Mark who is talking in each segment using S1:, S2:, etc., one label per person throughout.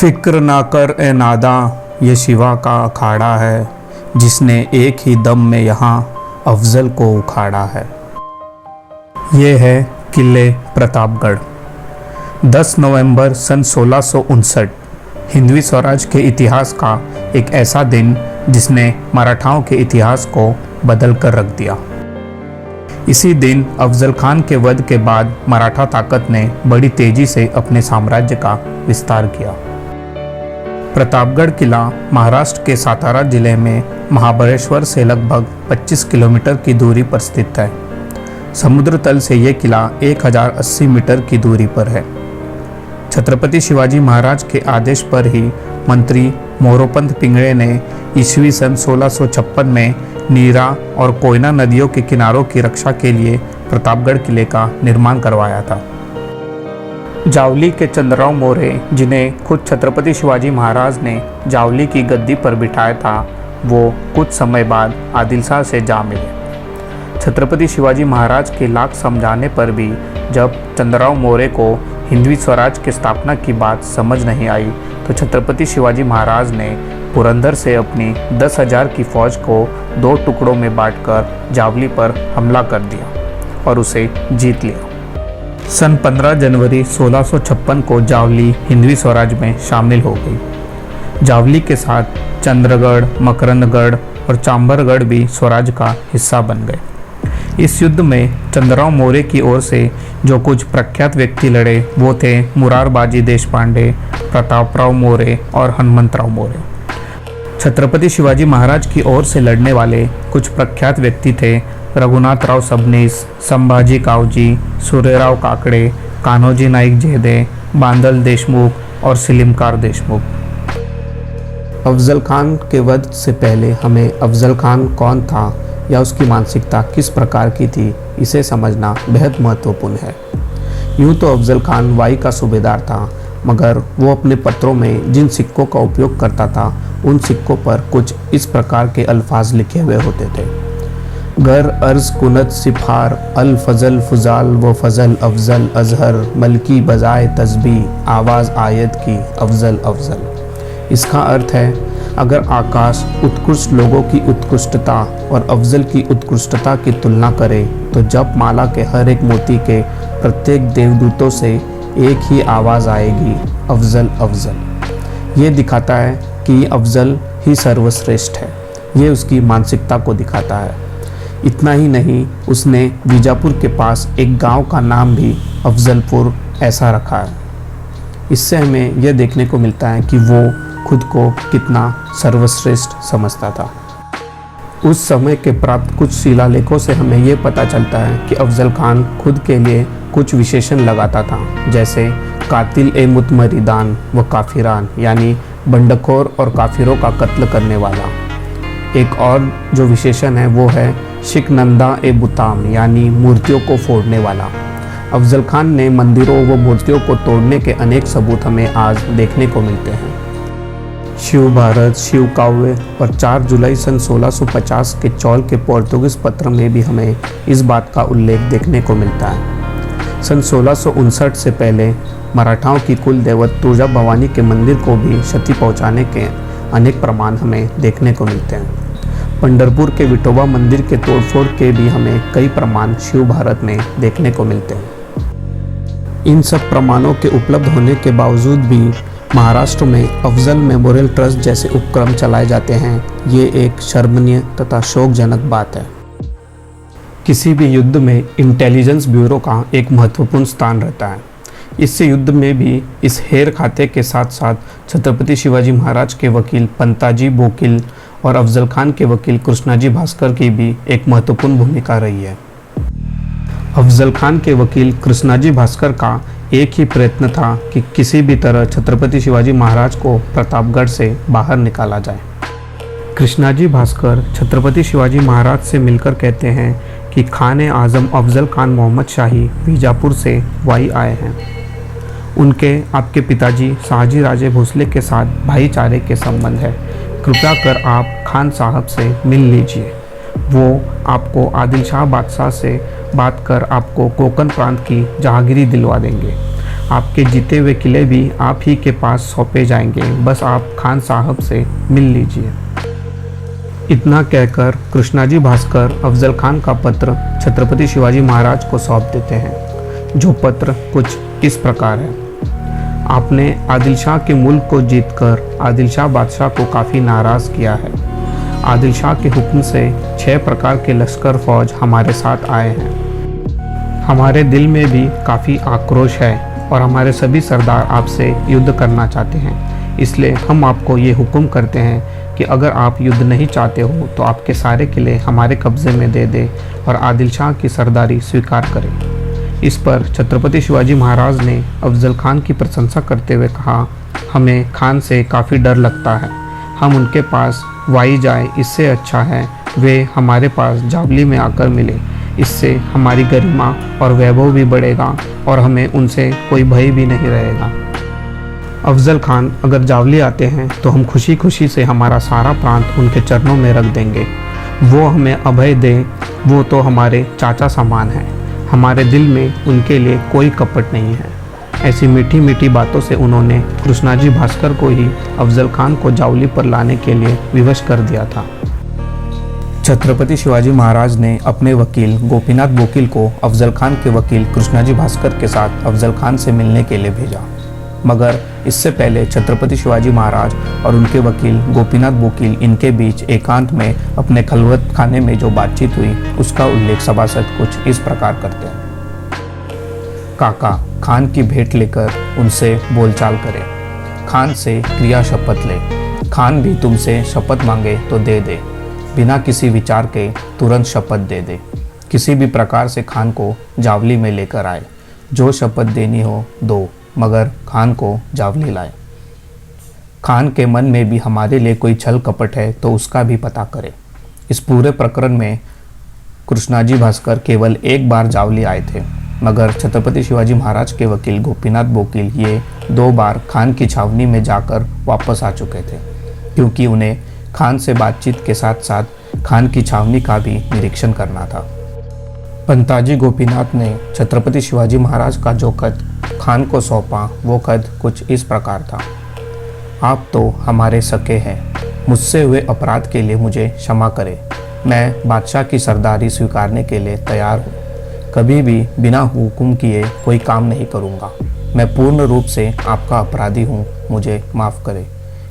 S1: फिक्र ना कर ए नादा, ये शिवा का अखाड़ा है, जिसने एक ही दम में यहाँ अफजल को उखाड़ा है। ये है किले प्रतापगढ़। 10 नवंबर सन 1659 हिंदवी स्वराज के इतिहास का एक ऐसा दिन जिसने मराठाओं के इतिहास को बदल कर रख दिया। इसी दिन अफजल खान के वध के बाद मराठा ताकत ने बड़ी तेजी से अपने साम्राज्य का विस्तार किया। प्रतापगढ़ किला महाराष्ट्र के सातारा जिले में महाबलेश्वर से लगभग 25 किलोमीटर की दूरी पर स्थित है। समुद्र तल से ये किला 1080 मीटर की दूरी पर है। छत्रपति शिवाजी महाराज के आदेश पर ही मंत्री मोरोपंत पिंगळे ने ईस्वी सन 1656 में नीरा और कोयना नदियों के किनारों की रक्षा के लिए प्रतापगढ़ किले का निर्माण करवाया था। जावली के चंद्रराव मोरे, जिन्हें खुद छत्रपति शिवाजी महाराज ने जावली की गद्दी पर बिठाया था, वो कुछ समय बाद आदिल शाह से जा मिले। छत्रपति शिवाजी महाराज के लाख समझाने पर भी जब चंद्रराव मोरे को हिंदवी स्वराज की स्थापना की बात समझ नहीं आई, तो छत्रपति शिवाजी महाराज ने पुरंदर से अपनी 10,000 की फौज को 2 टुकड़ों में बांटकर जावली पर हमला कर दिया और उसे जीत लिया। सन 15 जनवरी 1656 को जावली हिंदवी स्वराज में शामिल हो गई। जावली के साथ चंद्रगढ़, मकरंदगढ़ और चांबरगढ़ भी स्वराज का हिस्सा बन गए। इस युद्ध में चंद्रराव मोरे की ओर से जो कुछ प्रख्यात व्यक्ति लड़े वो थे मुरारबाजी देशपांडे, प्रतापराव मोरे और हनुमंतराव मोरे। छत्रपति शिवाजी महाराज की ओर से लड़ने वाले कुछ प्रख्यात व्यक्ति थे रघुनाथराव सबनीस, संभाजी कावजी, सूर्यराव काकड़े, कान्होजी नाईक जेदे, बांदल देशमुख और सिलिमकार देशमुख। अफजल खान के वध से पहले हमें अफजल खान कौन था या उसकी मानसिकता किस प्रकार की थी, इसे समझना बेहद महत्वपूर्ण है। यूँ तो अफजल खान वाई का सूबेदार था, मगर वो अपने पत्रों में जिन सिक्कों का उपयोग करता था उन सिक्कों पर कुछ इस प्रकार के अल्फाज लिखे हुए होते थे: गर अर्ज कुनत सिफार अल फजल फुजाल व फजल अफजल अजहर मलकी बजाय तस्बी आवाज़ आयत की अफजल अफजल। इसका अर्थ है, अगर आकाश उत्कृष्ट लोगों की उत्कृष्टता और अफजल की उत्कृष्टता की तुलना करे तो जप माला के हर एक मोती के प्रत्येक देवदूतों से एक ही आवाज़ आएगी, अफजल अफजल। ये दिखाता है कि अफजल ही सर्वश्रेष्ठ है। ये उसकी मानसिकता को दिखाता है। इतना ही नहीं, उसने बीजापुर के पास एक गांव का नाम भी अफजलपुर ऐसा रखा है। इससे हमें यह देखने को मिलता है कि वो खुद को कितना सर्वश्रेष्ठ समझता था। उस समय के प्राप्त कुछ शिलालेखों से हमें ये पता चलता है कि अफजल खान खुद के लिए कुछ विशेषण लगाता था, जैसे कातिल ए मुतमरिदान व काफिरान, यानी बंडखोर और काफिरों का कत्ल करने वाला। एक और जो विशेषण है वो है शिकनंदा ए बुताम, यानी मूर्तियों को फोड़ने वाला। अफजल खान ने मंदिरों व मूर्तियों को तोड़ने के अनेक सबूत हमें आज देखने को मिलते हैं। शिव भारत, शिव काव्य और 4 जुलाई सन 1650 के चौल के पोर्तुगीज पत्र में भी हमें इस बात का उल्लेख देखने को मिलता है। सन 1659 से पहले मराठाओं की कुल देवत तुळजा भवानी के मंदिर को भी क्षति पहुंचाने के अनेक प्रमाण हमें देखने को मिलते हैं। पंढरपुर के विठोबा मंदिर के तोड़फोड़ के भी हमें कई प्रमाण शिव भारत में देखने को मिलते हैं। इन सब प्रमाणों के उपलब्ध होने के बावजूद भी महाराष्ट्र में अफजल मेमोरियल ट्रस्ट जैसे उपक्रम चलाए जाते हैं, ये एक शर्मनीय तथा शोकजनक बात है। किसी भी युद्ध में इंटेलिजेंस ब्यूरो का एक महत्वपूर्ण स्थान रहता है। इससे युद्ध में भी इस हेर खाते के साथ साथ छत्रपति शिवाजी महाराज के वकील पंताजी बोकिल और अफजल खान के वकील कृष्णाजी भास्कर की भी एक महत्वपूर्ण भूमिका रही है। अफजल खान के वकील कृष्णाजी भास्कर का एक ही प्रयत्न था कि किसी भी तरह छत्रपति शिवाजी महाराज को प्रतापगढ़ से बाहर निकाला जाए। कृष्णाजी भास्कर छत्रपति शिवाजी महाराज से मिलकर कहते हैं कि खान आजम अफजल खान मोहम्मद शाही बीजापुर से वाई आए हैं। उनके आपके पिताजी शाहजी राजे भोसले के साथ भाईचारे के संबंध है। कृपया कर आप खान साहब से मिल लीजिए। वो आपको आदिल शाह बादशाह से बात कर आपको कोकण प्रांत की जहांगीरी दिलवा देंगे। आपके जीते हुए किले भी आप ही के पास सौंपे जाएंगे, बस आप खान साहब से मिल लीजिए। इतना कहकर कृष्णाजी भास्कर अफजल खान का पत्र छत्रपति शिवाजी महाराज को सौंप देते हैं, जो पत्र कुछ इस प्रकार है। आपने आदिल शाह के मुल्क को जीतकर आदिल शाह बादशाह को काफ़ी नाराज़ किया है। आदिल शाह के हुक्म से 6 प्रकार के लश्कर फौज हमारे साथ आए हैं। हमारे दिल में भी काफ़ी आक्रोश है और हमारे सभी सरदार आपसे युद्ध करना चाहते हैं। इसलिए हम आपको ये हुक्म करते हैं कि अगर आप युद्ध नहीं चाहते हो तो आपके सारे किले हमारे कब्ज़े में दे दे और आदिल शाह की सरदारी स्वीकार करें। इस पर छत्रपति शिवाजी महाराज ने अफजल खान की प्रशंसा करते हुए कहा, हमें खान से काफ़ी डर लगता है। हम उनके पास वाई जाए, इससे अच्छा है वे हमारे पास जावली में आकर मिले। इससे हमारी गरिमा और वैभव भी बढ़ेगा और हमें उनसे कोई भय भी नहीं रहेगा। अफजल खान अगर जावली आते हैं तो हम खुशी खुशी से हमारा सारा प्रांत उनके चरणों में रख देंगे। वो हमें अभय दें, वो तो हमारे चाचा समान हैं। हमारे दिल में उनके लिए कोई कपट नहीं है। ऐसी मीठी मीठी बातों से उन्होंने कृष्णाजी भास्कर को ही अफजल खान को जावली पर लाने के लिए विवश कर दिया था। छत्रपति शिवाजी महाराज ने अपने वकील गोपीनाथ बोकील को अफजल खान के वकील कृष्णाजी भास्कर के साथ अफजल खान से मिलने के लिए भेजा, मगर इससे पहले छत्रपति शिवाजी महाराज और उनके वकील गोपीनाथ बोकील इनके बीच एकांत में अपने खलवत खाने में जो बातचीत हुई उसका उल्लेख सभासद कुछ इस प्रकार करते हैं। काका, खान की भेंट लेकर उनसे बोलचाल करे, खान से क्रिया शपथ ले, खान भी तुमसे शपथ मांगे तो दे दे, बिना किसी विचार के तुरंत शपथ दे दे। किसी भी प्रकार से खान को जावली में लेकर आए, जो शपथ देनी हो दो, मगर खान को जावली लाए। खान के मन में भी हमारे लिए कोई छल कपट है तो उसका भी पता करे। इस पूरे प्रकरण में कृष्णाजी भास्कर केवल एक बार जावली आए थे, मगर छत्रपति शिवाजी महाराज के वकील गोपीनाथ बोकील ये 2 बार खान की छावनी में जाकर वापस आ चुके थे, क्योंकि उन्हें खान से बातचीत के साथ साथ खान की छावनी का भी निरीक्षण करना था। पंताजी गोपीनाथ ने छत्रपति शिवाजी महाराज का जो खत खान को सौंपा वो खत कुछ इस प्रकार था। आप तो हमारे सके हैं, मुझसे हुए अपराध के लिए मुझे क्षमा करें। मैं बादशाह की सरदारी स्वीकारने के लिए तैयार हूँ। कभी भी बिना हुक्म किए कोई काम नहीं करूँगा। मैं पूर्ण रूप से आपका अपराधी हूँ, मुझे माफ़ करें।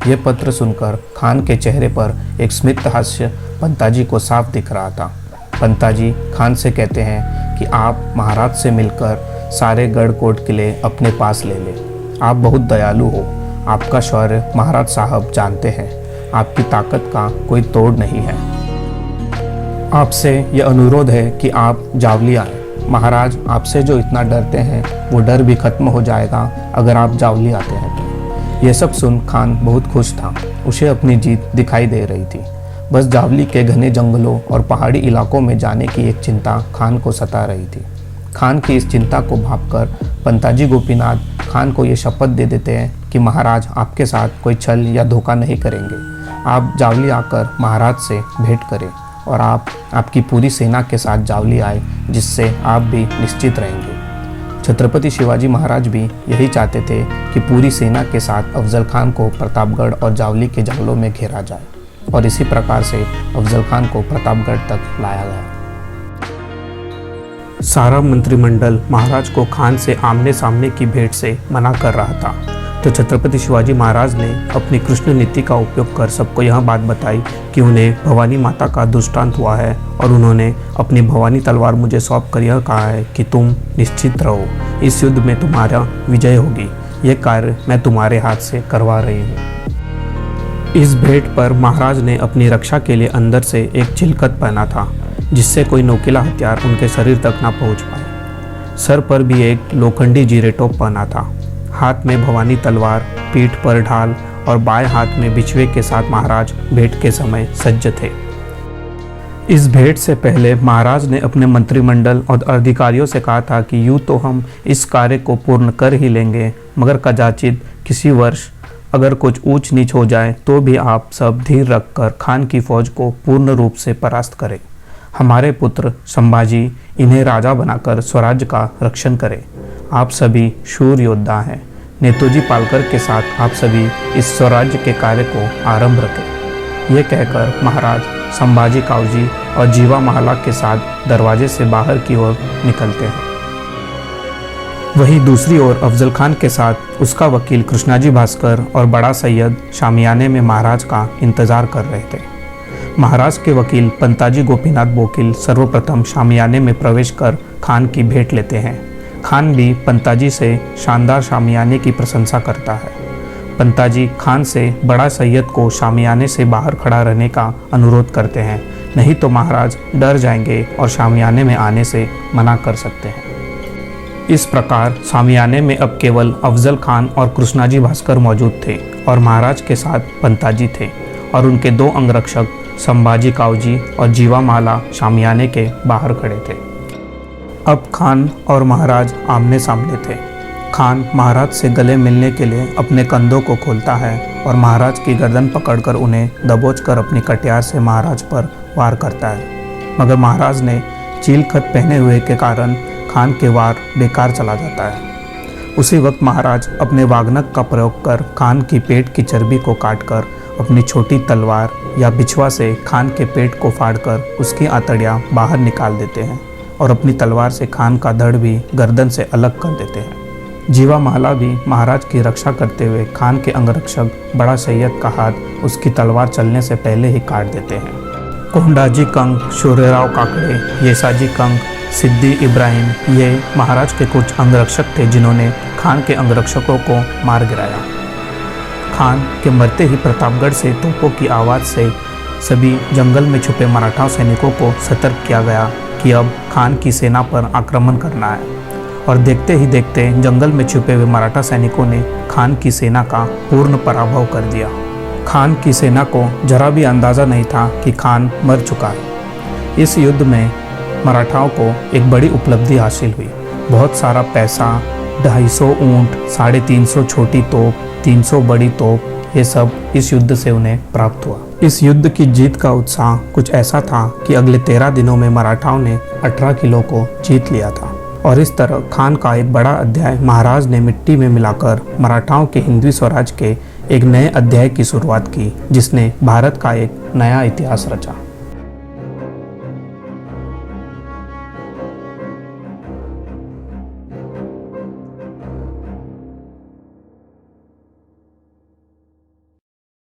S1: यह पत्र सुनकर खान के चेहरे पर एक स्मित हास्य पंताजी को साफ दिख रहा था। पंताजी खान से कहते हैं कि आप महाराज से मिलकर सारे गढ़ कोट किले अपने पास ले लें। आप बहुत दयालु हो। आपका शौर्य महाराज साहब जानते हैं। आपकी ताकत का कोई तोड़ नहीं है। आपसे यह अनुरोध है कि आप जावली आएँ। महाराज आपसे जो इतना डरते हैं वो डर भी खत्म हो जाएगा अगर आप जावली आते हैं तो। यह सब सुन खान बहुत खुश था। उसे अपनी जीत दिखाई दे रही थी। बस जावली के घने जंगलों और पहाड़ी इलाकों में जाने की एक चिंता खान को सता रही थी। खान की इस चिंता को भांपकर पंताजी गोपीनाथ खान को ये शपथ दे देते हैं कि महाराज आपके साथ कोई छल या धोखा नहीं करेंगे। आप जावली आकर महाराज से भेंट करें और आपकी पूरी सेना के साथ जावली आए, जिससे आप भी निश्चित रहेंगे। छत्रपति शिवाजी महाराज भी यही चाहते थे कि पूरी सेना के साथ अफजल खान को प्रतापगढ़ और जावली के जंगलों में घेरा जाए, और इसी प्रकार से अफजल खान को प्रतापगढ़ तक लाया गया। सारा मंत्रिमंडल महाराज को खान से आमने सामने की भेंट से मना कर रहा था, तो छत्रपति शिवाजी महाराज ने अपनी कृष्ण नीति का उपयोग कर सबको यह बात बताई कि उन्हें भवानी माता का दुष्टांत हुआ है और उन्होंने अपनी भवानी तलवार मुझे सौंप कर यह कहा है कि तुम निश्चित रहो, इस युद्ध में तुम्हारा विजय होगी। यह कार्य मैं तुम्हारे हाथ से करवा रही हूँ। इस भेंट पर महाराज ने अपनी रक्षा के लिए अंदर से एक चिलकत पहना था, जिससे कोई नोकीला हथियार उनके शरीर तक ना पहुँच पाए। सर पर भी एक लोखंडी जीरे टोप पहना था। हाथ में भवानी तलवार, पीठ पर ढाल और बाएं हाथ में बिछुए के साथ महाराज भेंट के समय सज्ज थे। इस भेंट से पहले महाराज ने अपने मंत्रिमंडल और अधिकारियों से कहा था कि यूँ तो हम इस कार्य को पूर्ण कर ही लेंगे, मगर कदाचित किसी वर्ष अगर कुछ ऊंच नीच हो जाए तो भी आप सब धीर रखकर खान की फौज को पूर्ण रूप से परास्त करें। हमारे पुत्र संभाजी इन्हें राजा बनाकर स्वराज्य का रक्षण करें। आप सभी शूर योद्धा हैं। नेताजी पालकर के साथ आप सभी इस स्वराज्य के कार्य को आरंभ रखें। ये कहकर महाराज संभाजी कावजी और जीवा माला के साथ दरवाजे से बाहर की ओर निकलते हैं। वहीं दूसरी ओर अफजल खान के साथ उसका वकील कृष्णाजी भास्कर और बड़ा सैयद शामियाने में महाराज का इंतजार कर रहे थे। महाराज के वकील पंताजी गोपीनाथ बोकिल सर्वप्रथम शामियाने में प्रवेश कर खान की भेंट लेते हैं। खान भी पंताजी से शानदार शामियाने की प्रशंसा करता है। पंताजी खान से बड़ा सैयद को शामियाने से बाहर खड़ा रहने का अनुरोध करते हैं, नहीं तो महाराज डर जाएंगे और शामियाने में आने से मना कर सकते हैं। इस प्रकार शामियाने में अब केवल अफजल खान और कृष्णाजी भास्कर मौजूद थे और महाराज के साथ पंताजी थे और उनके दो अंगरक्षक संभाजी कावजी और जीवा माला शामियाने के बाहर खड़े थे। अब खान और महाराज आमने सामने थे। खान महाराज से गले मिलने के लिए अपने कंधों को खोलता है और महाराज की गर्दन पकड़कर उन्हें दबोचकर अपनी कटियार से महाराज पर वार करता है, मगर महाराज ने चील खत पहने हुए के कारण खान के वार बेकार चला जाता है। उसी वक्त महाराज अपने वाग्नक का प्रयोग कर खान की पेट की चर्बी को काटकर अपनी छोटी तलवार या बिछवा से खान के पेट को फाड़कर उसकी आंतड़ियाँ बाहर निकाल देते हैं और अपनी तलवार से खान का धड़ भी गर्दन से अलग कर देते हैं। जीवा माला भी महाराज की रक्षा करते हुए खान के अंगरक्षक बड़ा सैयद का हाथ उसकी तलवार चलने से पहले ही काट देते हैं। कोंडाजी कंग, सूर्यराव काकड़े, येसाजी कंग, सिद्दी इब्राहिम ये महाराज के कुछ अंगरक्षक थे जिन्होंने खान के अंगरक्षकों को मार गिराया। खान के मरते ही प्रतापगढ़ से तोपों की आवाज़ से सभी जंगल में छुपे मराठा सैनिकों को सतर्क किया गया कि अब खान की सेना पर आक्रमण करना है, और देखते ही देखते जंगल में छुपे हुए मराठा सैनिकों ने खान की सेना का पूर्ण पराभव कर दिया। खान की सेना को जरा भी अंदाज़ा नहीं था कि खान मर चुका है। इस युद्ध में मराठाओं को एक बड़ी उपलब्धि हासिल हुई। बहुत सारा पैसा, 250 ऊँट, 350 छोटी तोप, 300 बड़ी तोप, ये सब इस युद्ध से उन्हें प्राप्त हुआ। इस युद्ध की जीत का उत्साह कुछ ऐसा था कि अगले 13 दिनों में मराठाओं ने 18 किलो को जीत लिया था। और इस तरह खान का एक बड़ा अध्याय महाराज ने मिट्टी में मिलाकर मराठाओं के हिंदवी स्वराज के एक नए अध्याय की शुरुआत की, जिसने भारत का एक नया इतिहास रचा।